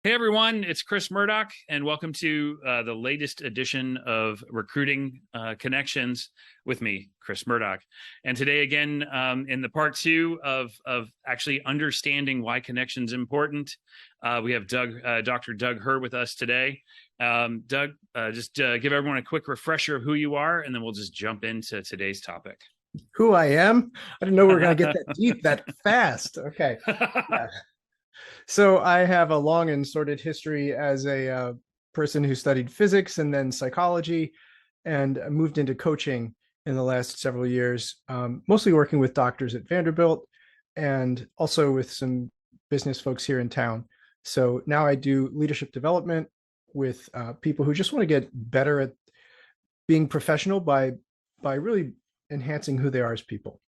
Hey everyone, it's Chris Murdock, and welcome to the latest edition of Recruiting Connections with me, Chris Murdock. And today, again, in the part two of actually understanding why connection's important, we have Dr. Doug Herr with us today. Doug, just give everyone a quick refresher of who you are, and then we'll just jump into today's topic. Who I am? I didn't know we were going to get that deep that fast. Okay. Yeah. So I have a long and sordid history as a person who studied physics and then psychology, and moved into coaching in the last several years, mostly working with doctors at Vanderbilt and also with some business folks here in town. So now I do leadership development with people who just want to get better at being professional by really enhancing who they are as people.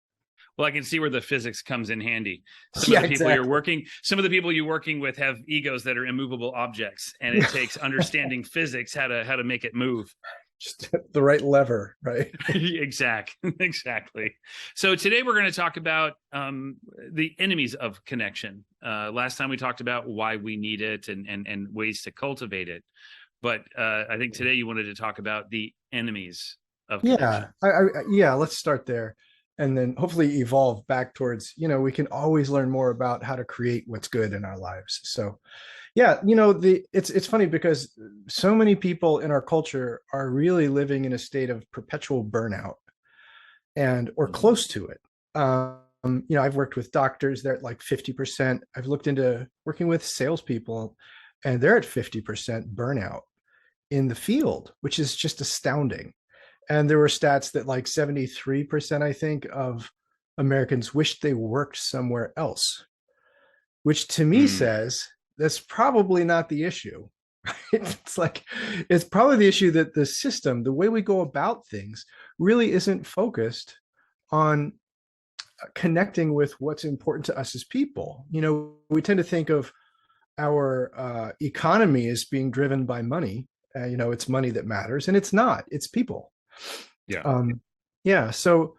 Well, I can see where the physics comes in handy. Some Yeah, of the people exactly. some of the people you're working with have egos that are immovable objects, and it takes understanding physics how to make it move. Just the right lever, right? Exactly. So today we're going to talk about the enemies of connection. Last time we talked about why we need it and ways to cultivate it, but I think today you wanted to talk about the enemies of Yeah, connection. yeah. Let's start there, and then hopefully evolve back towards, we can always learn more about how to create what's good in our lives. So, yeah, it's funny because so many people in our culture are really living in a state of perpetual burnout and or Mhm. close to it. I've worked with doctors, they're at like 50%. I've looked into working with salespeople, and they're at 50% burnout in the field, which is just astounding. And there were stats that like 73%, I think, of Americans wished they worked somewhere else, which to me Mm. says that's probably not the issue. It's like, it's probably the issue that the system, the way we go about things, really isn't focused on connecting with what's important to us as people. We tend to think of our economy as being driven by money. It's money that matters, and it's not. It's people. Yeah. Um, yeah. So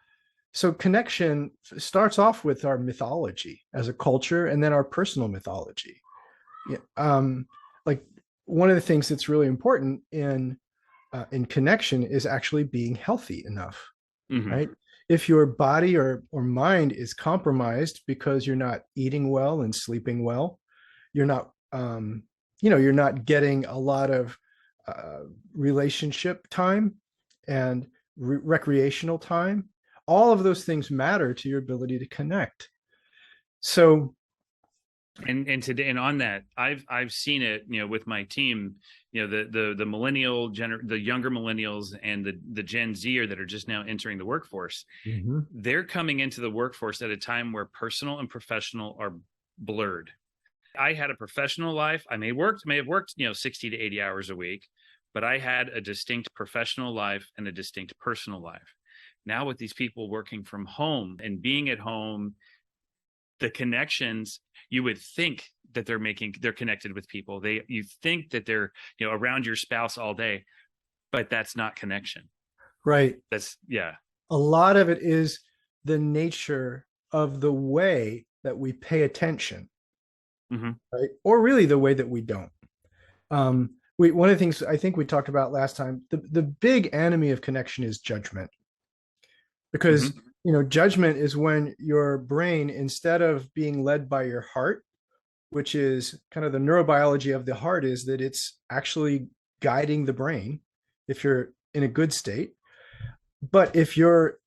connection starts off with our mythology as a culture, and then our personal mythology. Yeah. Like one of the things that's really important in connection is actually being healthy enough, Hmm. right? If your body or mind is compromised because you're not eating well and sleeping well, you're not you're not getting a lot of uh, relationship time and recreational time. All of those things matter to your ability to connect. So And today and on that, I've seen it, with my team, the younger millennials and the Gen Zer that are just now entering the workforce. mhm. They're coming into the workforce at a time where personal and professional are blurred. I had a professional life. May have worked, 60 to 80 hours a week, but I had a distinct professional life and a distinct personal life. Now with these people working from home and being at home, the connections, you would think that they're connected with people. You think that they're, around your spouse all day, but that's not connection. Right. That's yeah. A lot of it is the nature of the way that we pay attention, Hmm. right? Or really the way that we don't. One of the things I think we talked about last time, the big enemy of connection is judgment, because Hmm. judgment is when your brain, instead of being led by your heart, which is kind of the neurobiology of the heart, is that it's actually guiding the brain if you're in a good state. But if you're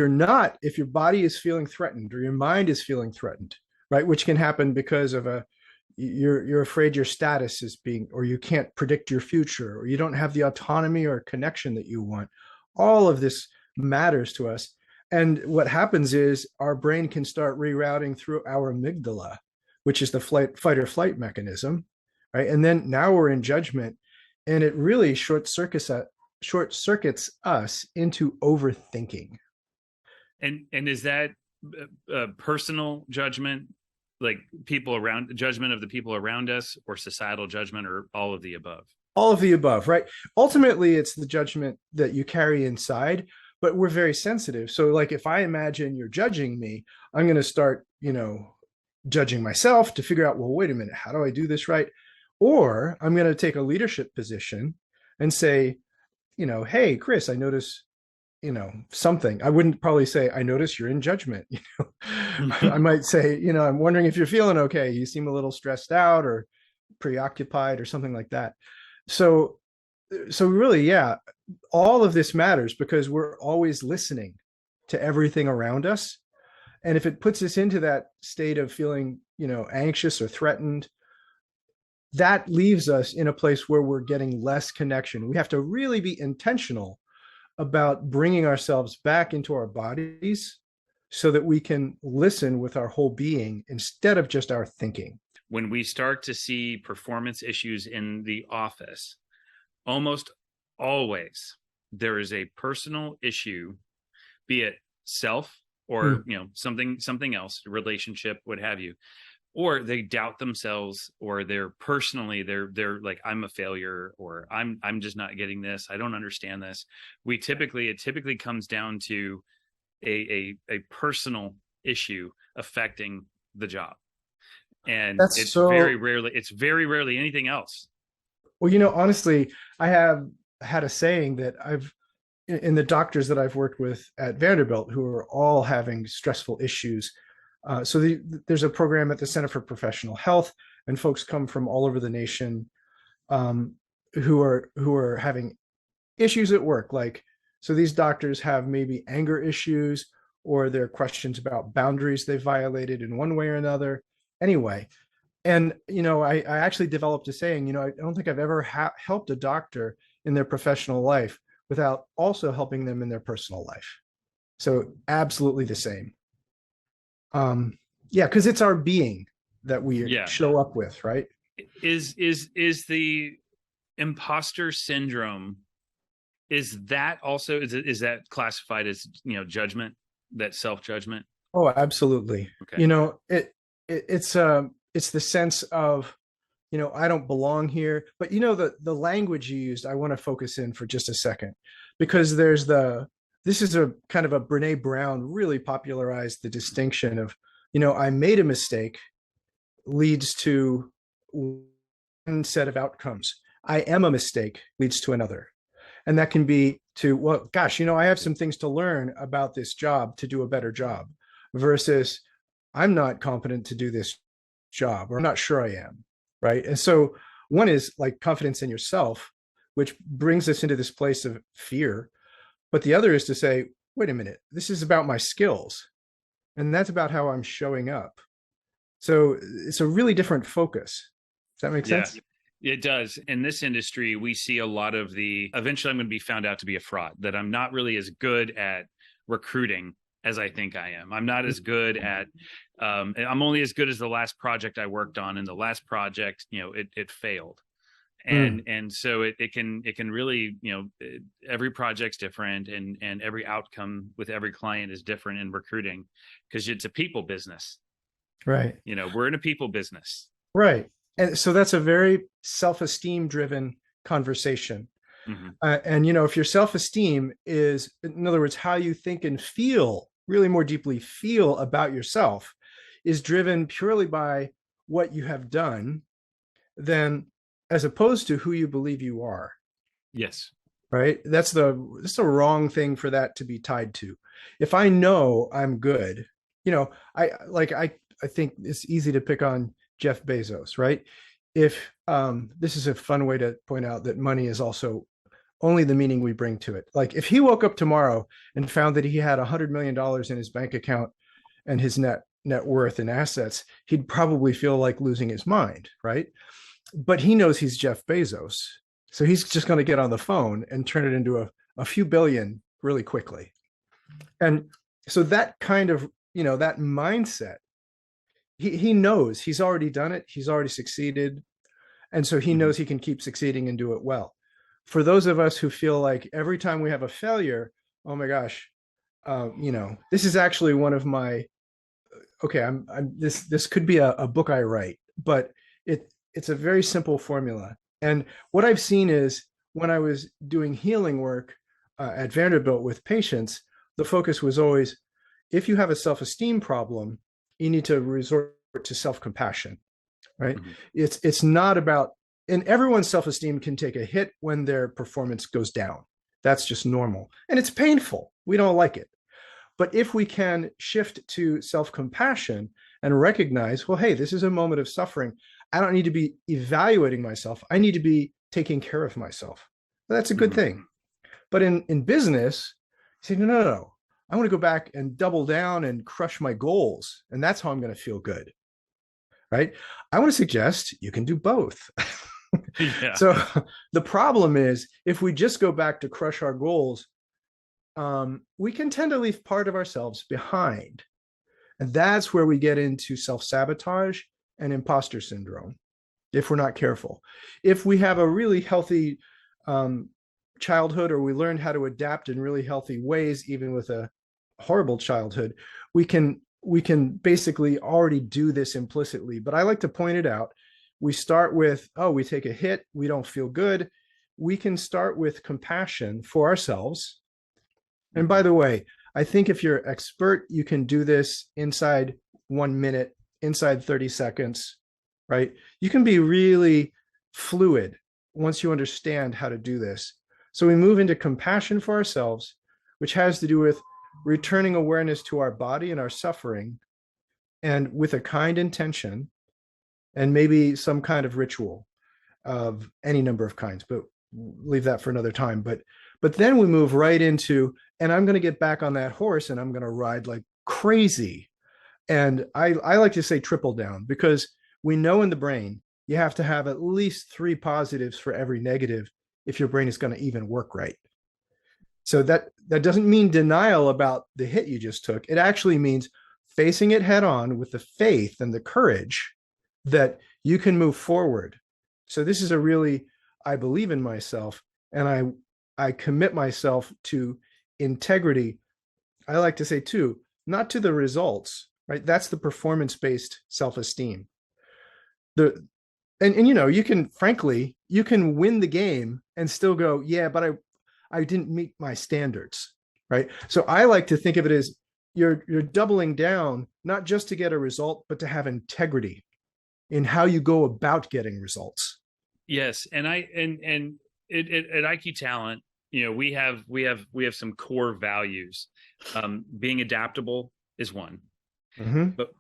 not, if your body is feeling threatened or your mind is feeling threatened, right, which can happen because of you're afraid your status is being, or you can't predict your future, or you don't have the autonomy or connection that you want. All of this matters to us. And what happens is our brain can start rerouting through our amygdala, which is the fight or flight mechanism, right? And then now we're in judgment, and it really short circuits us into overthinking. And is that personal judgment, like judgment of the people around us, or societal judgment, or all of the above? All of the above, right? Ultimately, it's the judgment that you carry inside, but we're very sensitive. So, like, if I imagine you're judging me, I'm going to start, judging myself to figure out, well, wait a minute, how do I do this right? Or I'm going to take a leadership position and say, hey, Chris, I notice, something. I wouldn't probably say, I notice you're in judgment. I might say, I'm wondering if you're feeling okay. You seem a little stressed out or preoccupied or something like that. So, so really, yeah, all of this matters because we're always listening to everything around us. And if it puts us into that state of feeling, anxious or threatened, that leaves us in a place where we're getting less connection. We have to really be intentional about bringing ourselves back into our bodies so that we can listen with our whole being instead of just our thinking. When we start to see performance issues in the office, almost always there is a personal issue, be it self or something else, relationship, what have you, or they doubt themselves, or they're like, I'm a failure, or I'm just not getting this, I don't understand this. It typically comes down to a personal issue affecting the job, and it's very rarely anything else. Well, honestly, I have had a saying that in the doctors that I've worked with at Vanderbilt who are all having stressful issues. There's a program at the Center for Professional Health, and folks come from all over the nation who are having issues at work. So these doctors have maybe anger issues, or their questions about boundaries they violated in one way or another. Anyway, and I actually developed a saying. I don't think I've ever helped a doctor in their professional life without also helping them in their personal life. So absolutely the same. Because it's our being that we show up with, right? Is the imposter syndrome, is that that classified as judgment, that self-judgment? Oh, absolutely. Okay. It's the sense of I don't belong here. But the language you used, I want to focus in for just a second, because this is a kind of a Brene Brown really popularized the distinction of, I made a mistake leads to one set of outcomes. I am a mistake leads to another. And that can be to, well, gosh, I have some things to learn about this job to do a better job, versus I'm not competent to do this job, or I'm not sure I am. Right. And so one is like confidence in yourself, which brings us into this place of fear. But the other is to say, wait a minute, this is about my skills. And that's about how I'm showing up. So it's a really different focus. Does that make sense? It does. In this industry, we see a lot of eventually I'm going to be found out to be a fraud, that I'm not really as good at recruiting as I think I am. I'm not as good at, I'm only as good as the last project I worked on, and the last project, it failed. And so it can really, every project's different, and every outcome with every client is different in recruiting, because it's a people business. Right. We're in a people business. Right. And so that's a very self-esteem driven conversation. Mm-hmm. And, if your self-esteem is, in other words, how you think and feel, really more deeply feel about yourself, is driven purely by what you have done, then as opposed to who you believe you are. Yes. Right. That's the wrong thing for that to be tied to. If I know I'm good, I think it's easy to pick on Jeff Bezos, right? If this is a fun way to point out that money is also only the meaning we bring to it. Like if he woke up tomorrow and found that he had $100 million in his bank account and his net worth and assets, he'd probably feel like losing his mind, right? But he knows he's Jeff Bezos. So he's just going to get on the phone and turn it into a few billion really quickly. And so that kind of, that mindset, he knows he's already done it. He's already succeeded. And so he knows he can keep succeeding and do it well. For those of us who feel like every time we have a failure, oh my gosh, this is actually one of my, okay, this could be a book I write, but it's a very simple formula. And what I've seen is when I was doing healing work at Vanderbilt with patients, the focus was always, if you have a self-esteem problem, you need to resort to self-compassion, right? Mm-hmm. It's not about and everyone's self-esteem can take a hit when their performance goes down. That's just normal. And it's painful. We don't like it. But if we can shift to self-compassion and recognize, well, hey, this is a moment of suffering. I don't need to be evaluating myself. I need to be taking care of myself. That's a good thing. But in business, you say, no. I want to go back and double down and crush my goals. And that's how I'm going to feel good. Right? I want to suggest you can do both. Yeah. So the problem is, if we just go back to crush our goals, we can tend to leave part of ourselves behind. And that's where we get into self-sabotage and imposter syndrome, if we're not careful. If we have a really healthy childhood, or we learned how to adapt in really healthy ways, even with a horrible childhood, we can basically already do this implicitly. But I like to point it out. We start with, we take a hit, we don't feel good. We can start with compassion for ourselves. And by the way, I think if you're expert, you can do this inside 1 minute, inside 30 seconds, right? You can be really fluid once you understand how to do this. So we move into compassion for ourselves, which has to do with returning awareness to our body and our suffering, and with a kind intention, and maybe some kind of ritual of any number of kinds, but leave that for another time. But then we move right into, and I'm going to get back on that horse and I'm going to ride like crazy. And I like to say triple down, because we know in the brain, you have to have at least 3 positives for every negative if your brain is going to even work right. So that doesn't mean denial about the hit you just took. It actually means facing it head on with the faith and the courage that you can move forward. So this is a really, I believe in myself, and I commit myself to integrity. I like to say too, not to the results, right? That's the performance-based self-esteem. And you can, frankly, you can win the game and still go, yeah, but I didn't meet my standards, right? So I like to think of it as you're doubling down, not just to get a result, but to have integrity in how you go about getting results. Yes, and at IQ Talent, we have some core values. Being adaptable is one, but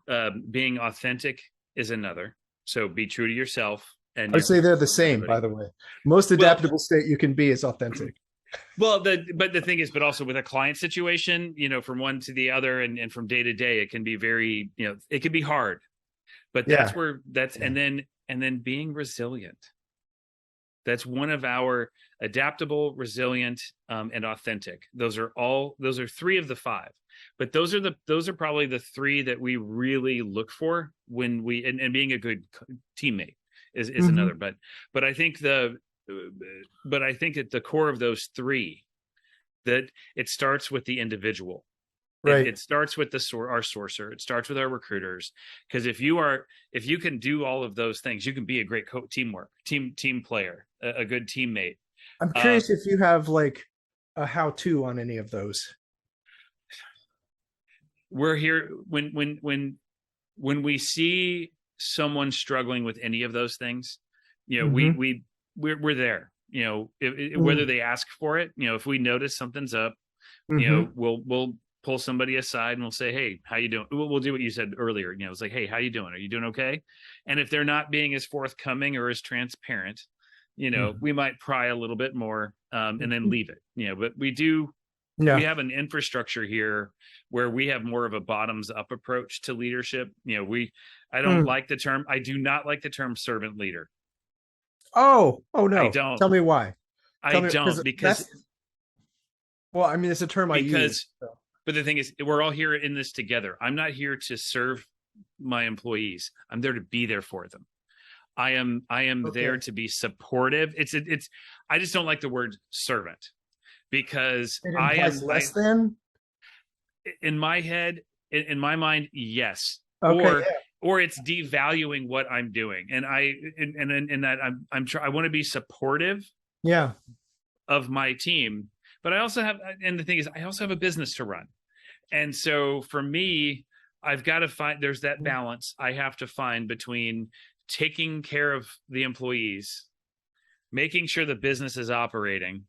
being authentic is another. So be true to yourself. And I would say they're the same, by the way. Most adaptable state you can be is authentic. Well, but the thing is, but also with a client situation, from one to the other, and from day to day, it can be very, it can be hard. But that's and then being resilient. That's one of our adaptable, resilient, and authentic. Those are 3 of the 5. But those are probably the 3 that we really look for when and being a good teammate is another. But I think at the core of those 3, that it starts with the individual. Right. It starts with our sourcer. It starts with our recruiters. Because if you can do all of those things, you can be a great team player, a good teammate. I'm curious if you have like a how-to on any of those. We're here when we see someone struggling with any of those things, we're there. Whether they ask for it, if we notice something's up, we'll pull somebody aside and we'll say, hey, how you doing? We'll do what you said earlier. It's like, hey, how you doing? Are you doing okay? And if they're not being as forthcoming or as transparent, we might pry a little bit more and then leave it. But we have an infrastructure here where we have more of a bottoms up approach to leadership. I do not like the term servant leader. Oh no. I don't. Tell me why. Because well, I mean, it's a term I use. But the thing is, we're all here in this together. I'm not here to serve my employees. I'm there to be there for them. I am there to be supportive. I just don't like the word servant, because it implies less than. In my head, in my mind, yes. Okay, or it's devaluing what I'm doing. And I want to be supportive of my team, but I also have, and the thing is, I also have a business to run. And so for me, I've got to find, there's that balance I have to find between taking care of the employees making sure the business is operating,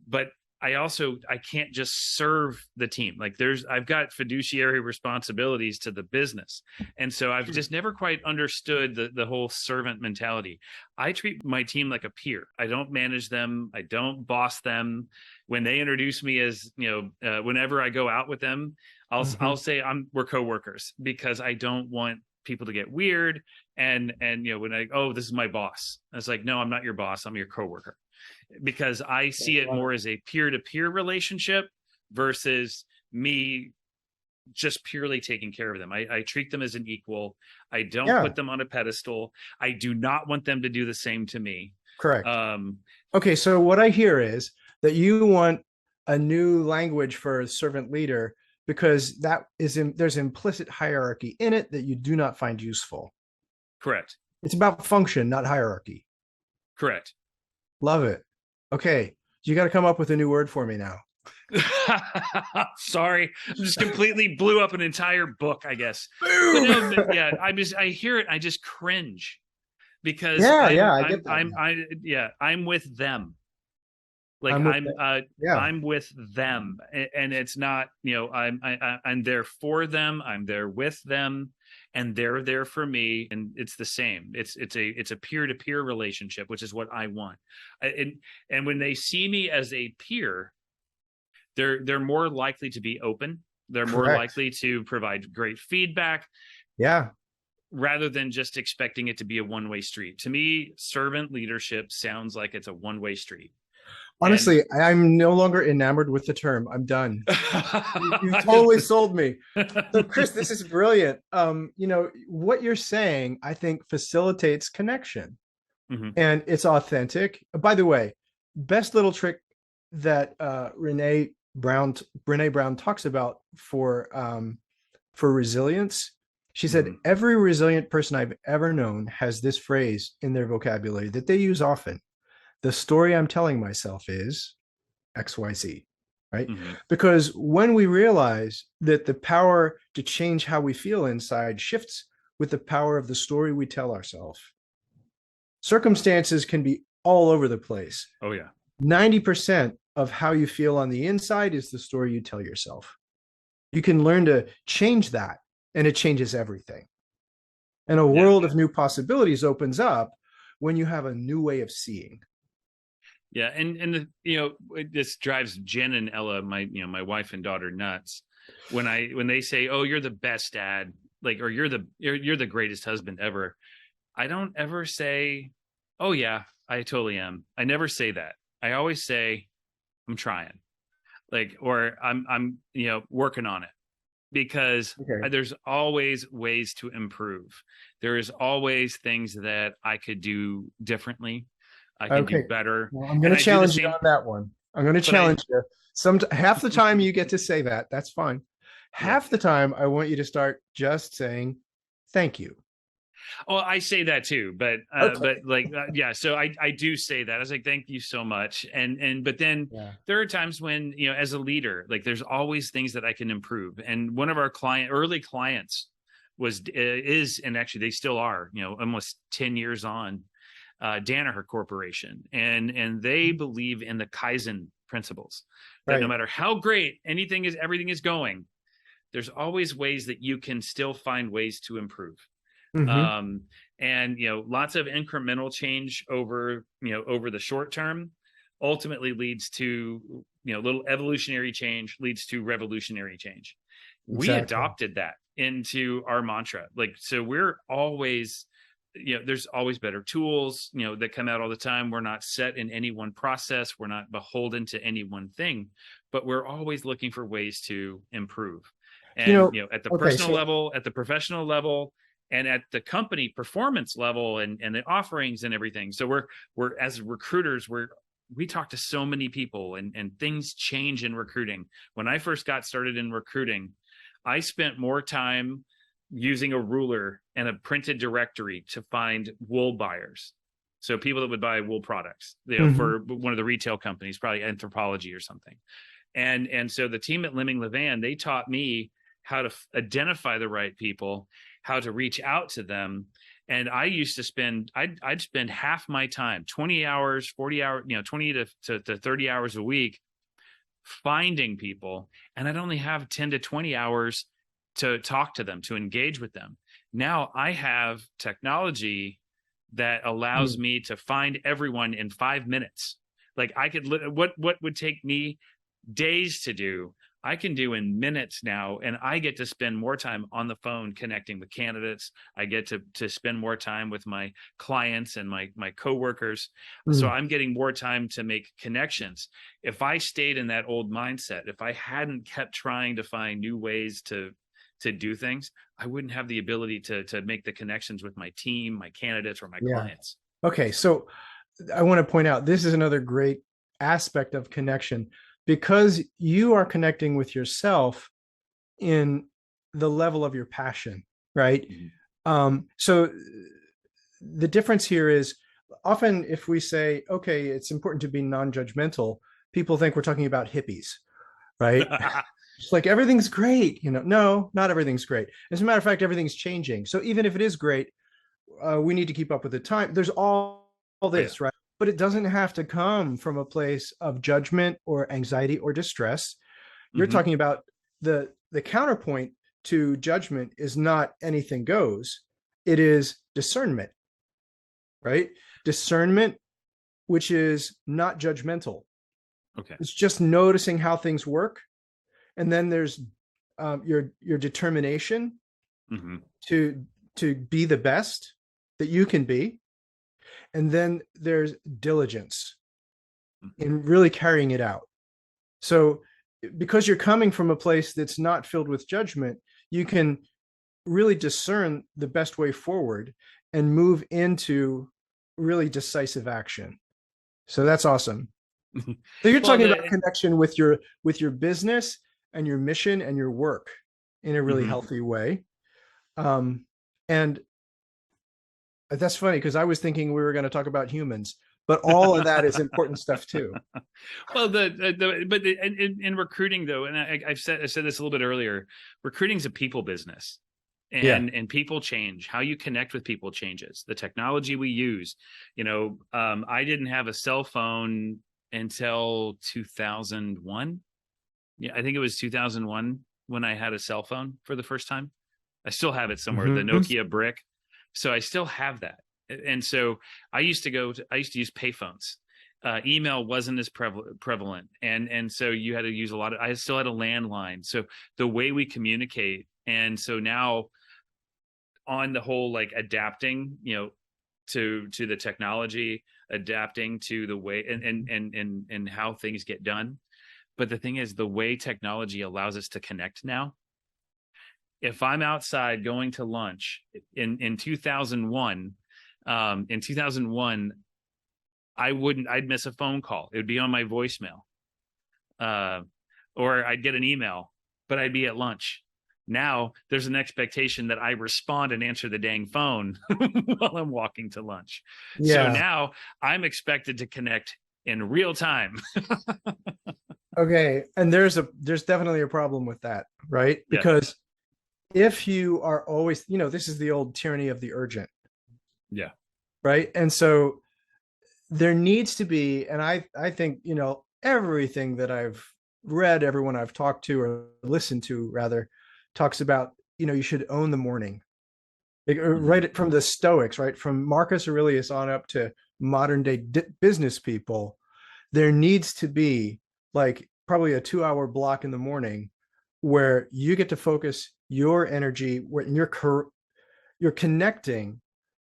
but I can't just serve the team. Like I've got fiduciary responsibilities to the business. And so I've just never quite understood the whole servant mentality. I treat my team like a peer. I don't manage them. I don't boss them. When they introduce me as, whenever I go out with them, I'll say we're coworkers, because I don't want people to get weird. And when this is my boss, I was like, no, I'm not your boss. I'm your coworker. Because I see it more as a peer-to-peer relationship versus me just purely taking care of them. I treat them as an equal. I don't put them on a pedestal. I do not want them to do the same to me. Correct. Okay, so what I hear is that you want a new language for a servant leader, because there's implicit hierarchy in it that you do not find useful. Correct. It's about function, not hierarchy. Correct. Love it. Okay, you got to come up with a new word for me now. Sorry, I just completely blew up an entire book, I guess. But no, yeah, I hear it, I just cringe, because I get that. I'm with them. Like I'm with them, and it's not, I'm there for them. I'm there with them, and they're there for me, and it's the same. It's a peer-to-peer relationship, which is what I want. And when they see me as a peer, they're more likely to be open. They're more likely to provide great feedback. Yeah. Rather than just expecting it to be a one-way street. To me, servant leadership sounds like it's a one-way street. Honestly, I'm no longer enamored with the term. I'm done. You totally sold me. So, Chris, this is brilliant. What you're saying, I think, facilitates connection, and it's authentic. By the way, best little trick that Brene Brown talks about for resilience. She said, every resilient person I've ever known has this phrase in their vocabulary that they use often. The story I'm telling myself is XYZ, right? Because when we realize that the power to change how we feel inside shifts with the power of the story we tell ourselves, circumstances can be all over the place. Oh, yeah. 90% of how you feel on the inside is the story you tell yourself. You can learn to change that, and it changes everything. And a world of new possibilities opens up when you have a new way of seeing. Yeah, and this drives Jen and Ella, my wife and daughter, nuts when they say, "Oh, you're the best dad," or you're the greatest husband ever. I don't ever say, "Oh yeah, I totally am." I never say that. I always say, "I'm trying," or I'm working on it, because there's always ways to improve. There is always things that I could do differently. I can do better. Well, I'm going to challenge you on that one. I'm going to challenge you. Half the time you get to say that. That's fine. Half the time I want you to start just saying thank you. Oh, I say that too, but so I do say that. I was like, thank you so much. But then there are times when, as a leader, there's always things that I can improve. And one of our early clients is, and actually they still are, almost 10 years on, Danaher Corporation, and they believe in the Kaizen principles. That no matter how great everything is going, there's always ways that you can still find ways to improve. And lots of incremental change over the short term ultimately leads to little evolutionary change, leads to revolutionary change. We adopted that into our mantra. So we're always, there's always better tools, that come out all the time. We're not set in any one process. We're not beholden to any one thing, but we're always looking for ways to improve. And, at the personal level, at the professional level, and at the company performance level, and the offerings and everything. So we're as recruiters, we talk to so many people, and things change in recruiting. When I first got started in recruiting, I spent more time using a ruler and a printed directory to find wool buyers. So people that would buy wool products, for one of the retail companies, probably Anthropology or something. And so the team at Lemming Levan, they taught me how to identify the right people, how to reach out to them, And I used to spend, I'd spend half my time, 20 hours, 40 hours, 20 to 30 hours a week finding people. And I'd only have 10 to 20 hours to talk to them, to engage with them. Now I have technology that allows me to find everyone in 5 minutes. Like I could, what would take me days to do, I can do in minutes now, and I get to spend more time on the phone connecting with candidates. I get to spend more time with my clients and my coworkers. So I'm getting more time to make connections. If I stayed in that old mindset, if I hadn't kept trying to find new ways to do things, I wouldn't have the ability to make the connections with my team, my candidates, or my clients. Okay, so I want to point out this is another great aspect of connection, because you are connecting with yourself in the level of your passion, right? So the difference here is, often if we say, okay, it's important to be non-judgmental, people think we're talking about hippies, right? It's like everything's great, no, not everything's great. As a matter of fact, everything's changing. So even if it is great, we need to keep up with the time. There's all this, right? But it doesn't have to come from a place of judgment or anxiety or distress. You're talking about the counterpoint to judgment is not anything goes. It is discernment, right? Discernment, which is not judgmental. Okay. It's just noticing how things work. And then there's your determination to be the best that you can be. And then there's diligence in really carrying it out. So because you're coming from a place that's not filled with judgment, you can really discern the best way forward and move into really decisive action. So that's awesome. So you're talking about connection with your business and your mission and your work in a really healthy way. And that's funny, because I was thinking we were going to talk about humans, but all of that is important stuff too. Well, but in recruiting though, and I said this a little bit earlier, recruiting is a people business, and people change. How you connect with people changes. The technology we use, I didn't have a cell phone until 2001. Yeah, I think it was 2001 when I had a cell phone for the first time. I still have it somewhere, the Nokia brick. So I still have that. And so I used to use payphones. Email wasn't as prevalent. And so you had to use I still had a landline. So the way we communicate. And so now on the whole, like adapting, to the technology, adapting to the way and how things get done. But the thing is, the way technology allows us to connect now, if I'm outside going to lunch in 2001, I'd miss a phone call. It would be on my voicemail, or I'd get an email, but I'd be at lunch. Now there's an expectation that I respond and answer the dang phone while I'm walking to lunch. So now I'm expected to connect in real time. Okay. And there's definitely a problem with that, right? Because if you are always, this is the old tyranny of the urgent. Yeah. Right. And so there needs to be, and I think, everything that I've read, everyone I've talked to or listened to rather, talks about, you should own the morning. Right from the Stoics, right? From Marcus Aurelius on up to modern day business people, there needs to be like probably a 2-hour block in the morning where you get to focus your energy, when you're connecting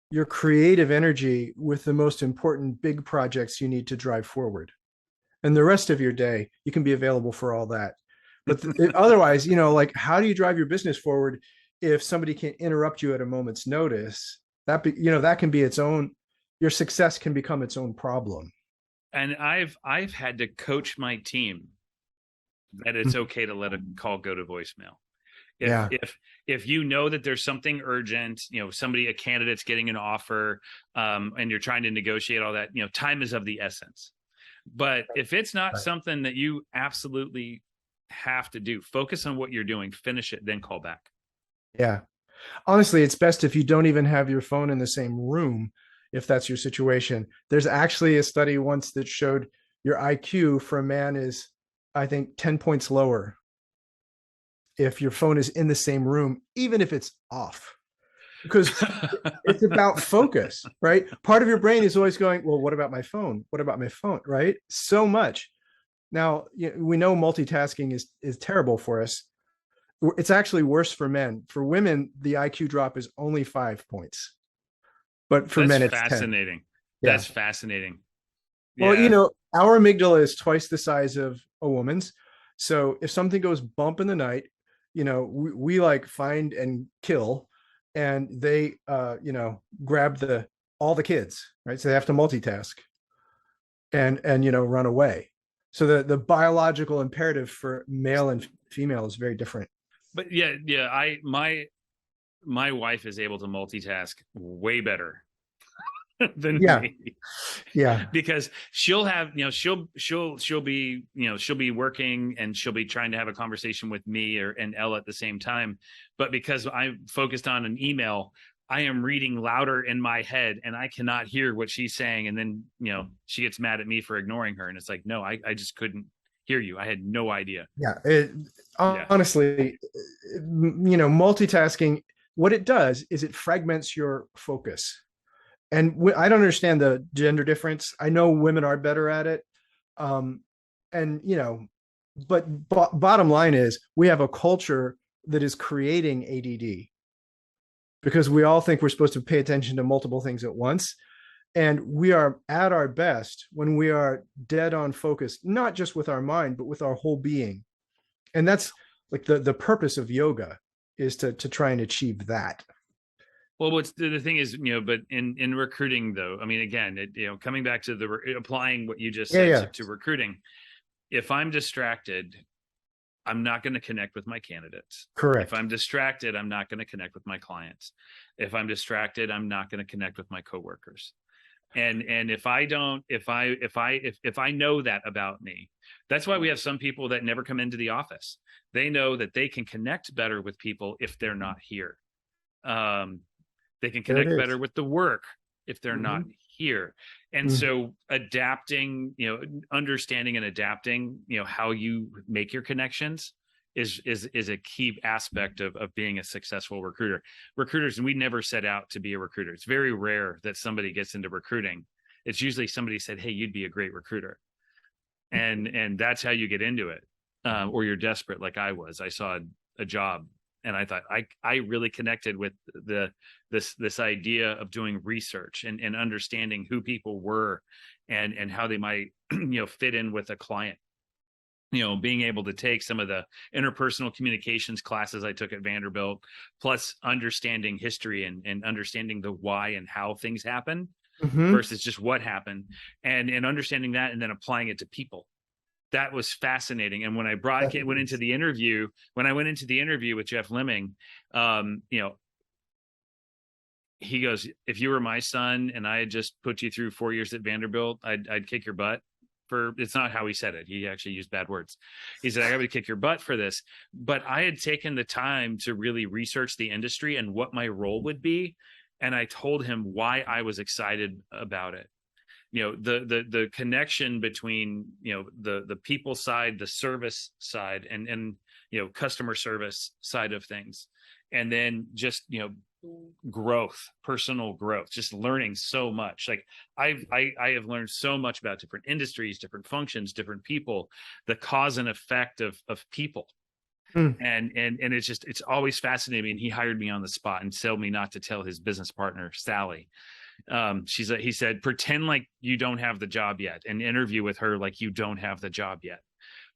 your creative energy with the most important big projects you need to drive forward. And the rest of your day, you can be available for all that. But otherwise, like, how do you drive your business forward if somebody can interrupt you at a moment's notice? That can be its own, your success can become its own problem. And I've had to coach my team that it's okay to let a call go to voicemail. If you know that there's something urgent, a candidate's getting an offer, and you're trying to negotiate all that, time is of the essence. But if it's not something that you absolutely have to do, focus on what you're doing, finish it, then call back. Yeah. Honestly, it's best if you don't even have your phone in the same room, if that's your situation. There's actually a study once that showed your IQ for a man is, I think, 10 points lower if your phone is in the same room, even if it's off, because it's about focus, right? Part of your brain is always going, well, what about my phone? What about my phone? Right? So much. Now, we know multitasking is terrible for us. It's actually worse for men. For women, the IQ drop is only 5 points, but for That's men, it's 10. fascinating. Yeah. That's fascinating. Well, Yeah. our amygdala is twice the size of a woman's. So if something goes bump in the night, we like find and kill, and they, grab all the kids, right? So they have to multitask and run away. So the biological imperative for male and female is very different. But yeah, my wife is able to multitask way better than Yeah. me. Yeah. Because she'll have, she'll be, she'll be working and she'll be trying to have a conversation with me and Ella at the same time. But because I'm focused on an email, I am reading louder in my head and I cannot hear what she's saying. And then, she gets mad at me for ignoring her. And it's like, no, I just couldn't hear you. I had no idea. Yeah. Honestly, multitasking, what it does is it fragments your focus. And I don't understand the gender difference. I know women are better at it. And, but bottom line is we have a culture that is creating ADD because we all think we're supposed to pay attention to multiple things at once. And we are at our best when we are dead on focus, not just with our mind, but with our whole being. And that's like the purpose of yoga, is to try and achieve that. Well, what's the thing is, but in recruiting though, I mean, again, coming back to applying what you just said to recruiting, if I'm distracted, I'm not going to connect with my candidates. Correct. If I'm distracted, I'm not going to connect with my clients. If I'm distracted, I'm not going to connect with my coworkers. And if I know that about me, that's why we have some people that never come into the office. They know that they can connect better with people if they're not here. They can connect better with the work if they're not here. And so adapting, understanding and adapting, how you make your connections is a key aspect of being a successful recruiter. Recruiters, and we never set out to be a recruiter. It's very rare that somebody gets into recruiting. It's usually somebody said, hey, you'd be a great recruiter. And that's how you get into it. Or you're desperate like I was. I saw a job and I thought I really connected with this idea of doing research and understanding who people were and how they might fit in with a client. Being able to take some of the interpersonal communications classes I took at Vanderbilt, plus understanding history and understanding the why and how things happen versus just what happened, and understanding that and then applying it to people. That was fascinating. And when I went into the interview with Jeff Lemming, he goes, if you were my son and I had just put you through 4 years at Vanderbilt, I'd kick your butt. It's not how he said it. He actually used bad words. He said, I got to kick your butt for this. But I had taken the time to really research the industry and what my role would be. And I told him why I was excited about it. The connection between, the people side, the service side, and customer service side of things. And then just, growth, personal growth, just learning so much. Like I have learned so much about different industries, different functions, different people, the cause and effect of people. And it's always fascinating. And he hired me on the spot and told me not to tell his business partner, Sally. He said, pretend like you don't have the job yet and interview with her like you don't have the job yet,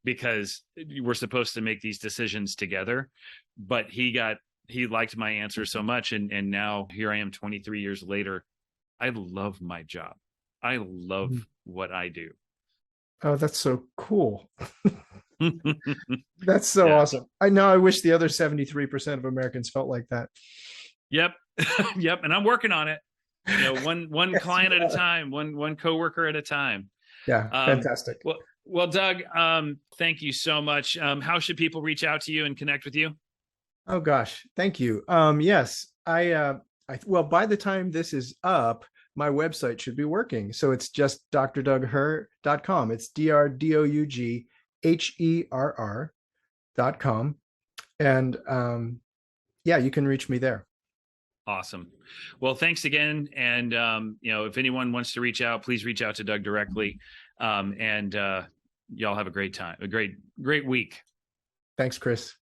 because we're supposed to make these decisions together. But he liked my answer so much. And now here I am 23 years later. I love my job. I love what I do. Oh, that's so cool. That's so awesome. I wish the other 73% of Americans felt like that. Yep. Yep. And I'm working on it. One client at a time, one coworker at a time. Yeah. Fantastic. Well, Doug, thank you so much. How should people reach out to you and connect with you? Oh gosh, thank you. Yes, well, by the time this is up, my website should be working. So it's just drdugherr.com. It's DRDOUGHERR.com. And yeah, you can reach me there. Awesome. Well, thanks again. And, if anyone wants to reach out, please reach out to Doug directly. And y'all have a great time, a great week. Thanks, Chris.